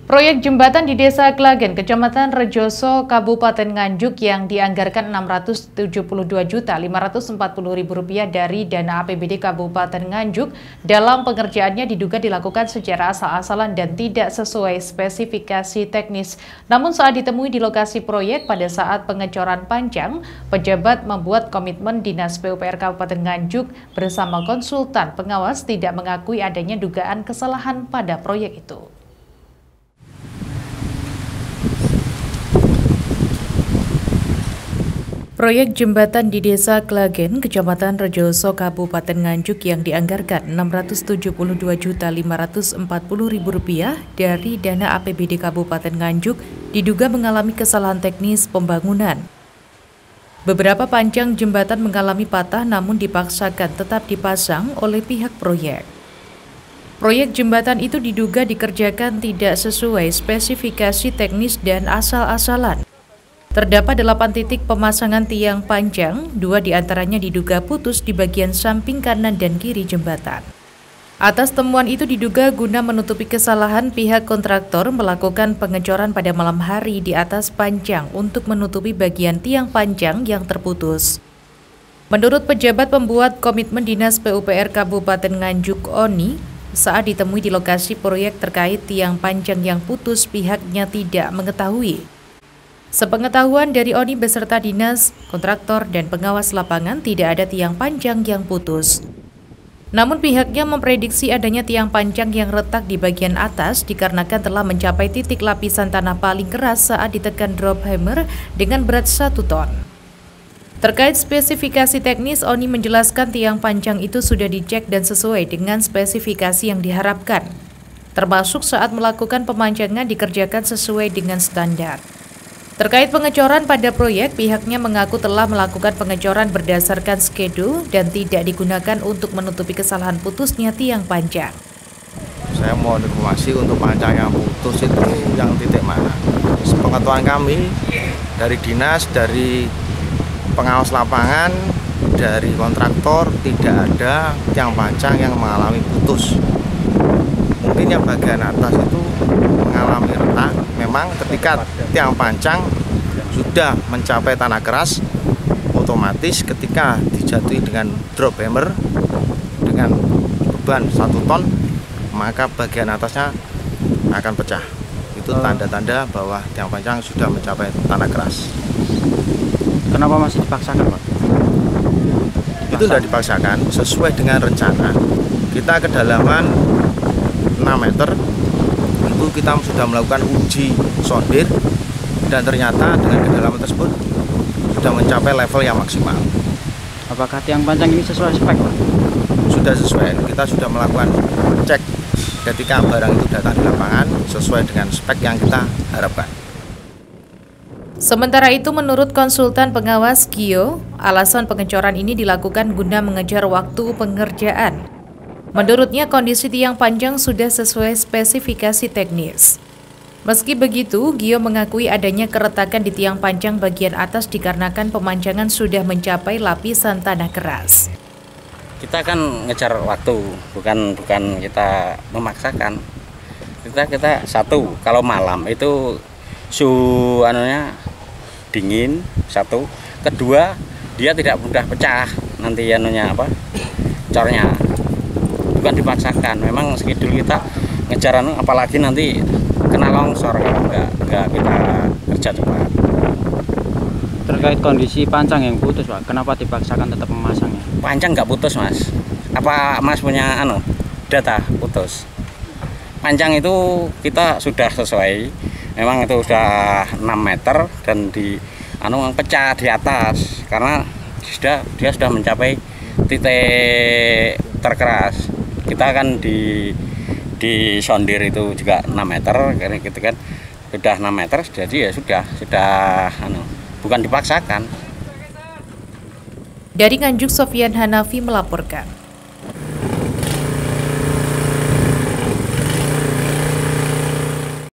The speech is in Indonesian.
Proyek jembatan di Desa Klagen, Kecamatan Rejoso, Kabupaten Nganjuk yang dianggarkan Rp672.540.000 dari dana APBD Kabupaten Nganjuk dalam pengerjaannya diduga dilakukan secara asal-asalan dan tidak sesuai spesifikasi teknis. Namun saat ditemui di lokasi proyek pada saat pengecoran panjang, pejabat membuat komitmen Dinas PUPR Kabupaten Nganjuk bersama konsultan pengawas tidak mengakui adanya dugaan kesalahan pada proyek itu. Proyek jembatan di Desa Klagen, Kecamatan Rejoso, Kabupaten Nganjuk yang dianggarkan Rp672.540.000 dari dana APBD Kabupaten Nganjuk diduga mengalami kesalahan teknis pembangunan. Beberapa panjang jembatan mengalami patah namun dipaksakan tetap dipasang oleh pihak proyek. Proyek jembatan itu diduga dikerjakan tidak sesuai spesifikasi teknis dan asal-asalan. Terdapat 8 titik pemasangan tiang panjang, 2 diantaranya diduga putus di bagian samping kanan dan kiri jembatan. Atas temuan itu diduga guna menutupi kesalahan pihak kontraktor melakukan pengecoran pada malam hari di atas panjang untuk menutupi bagian tiang panjang yang terputus. Menurut pejabat pembuat komitmen Dinas PUPR Kabupaten Nganjuk Oni, saat ditemui di lokasi proyek terkait tiang panjang yang putus pihaknya tidak mengetahui. Sepengetahuan dari Oni beserta dinas, kontraktor, dan pengawas lapangan tidak ada tiang panjang yang putus. Namun pihaknya memprediksi adanya tiang panjang yang retak di bagian atas dikarenakan telah mencapai titik lapisan tanah paling keras saat ditekan drop hammer dengan berat 1 ton. Terkait spesifikasi teknis, Oni menjelaskan tiang panjang itu sudah dicek dan sesuai dengan spesifikasi yang diharapkan, termasuk saat melakukan pemanjangan dikerjakan sesuai dengan standar. Terkait pengecoran pada proyek, pihaknya mengaku telah melakukan pengecoran berdasarkan skedul dan tidak digunakan untuk menutupi kesalahan putusnya tiang panjang. Saya mau informasi untuk panjang yang putus itu yang titik mana. Sepengetahuan kami dari dinas, dari pengawas lapangan, dari kontraktor tidak ada tiang panjang yang mengalami putus. Mungkin yang bagian atas itu mengalami retak. Memang ketika tiang panjang sudah mencapai tanah keras, otomatis ketika dijatuhi dengan drop hammer dengan beban 1 ton, maka bagian atasnya akan pecah. Itu tanda-tanda bahwa tiang panjang sudah mencapai tanah keras. Kenapa masih dipaksakan, Pak? Itu tidak dipaksakan, sesuai dengan rencana. Kita kedalaman 6 meter, itu kita sudah melakukan uji sondir dan ternyata dengan kedalaman tersebut sudah mencapai level yang maksimal. Apakah tiang panjang ini sesuai spek, Pak? Sudah sesuai, kita sudah melakukan cek ketika barang itu datang di lapangan sesuai dengan spek yang kita harapkan. Sementara itu, menurut konsultan pengawas Gio, alasan pengecoran ini dilakukan guna mengejar waktu pengerjaan. Menurutnya, kondisi tiang panjang sudah sesuai spesifikasi teknis. Meski begitu, Gio mengakui adanya keretakan di tiang panjang bagian atas dikarenakan pemanjangan sudah mencapai lapisan tanah keras. Kita kan ngejar waktu, bukan kita memaksakan. Kita satu, kalau malam itu suhu dingin, satu. Kedua, dia tidak mudah pecah nanti cornya. Bukan dipaksakan, memang schedule kita ngejar apalagi nanti kena longsor, enggak kita kerja cepat. Terkait kondisi panjang yang putus, Pak, kenapa dipaksakan tetap memasangnya? Panjang nggak putus, Mas. Apa Mas punya data putus? Panjang itu kita sudah sesuai, memang itu sudah 6 meter dan pecah di atas karena dia sudah mencapai titik terkeras. Kita kan di sondir itu juga 6 meter, karena gitu kan sudah 6 meter, jadi ya sudah bukan dipaksakan. Dari Nganjuk, Sofyan Hanafi melaporkan.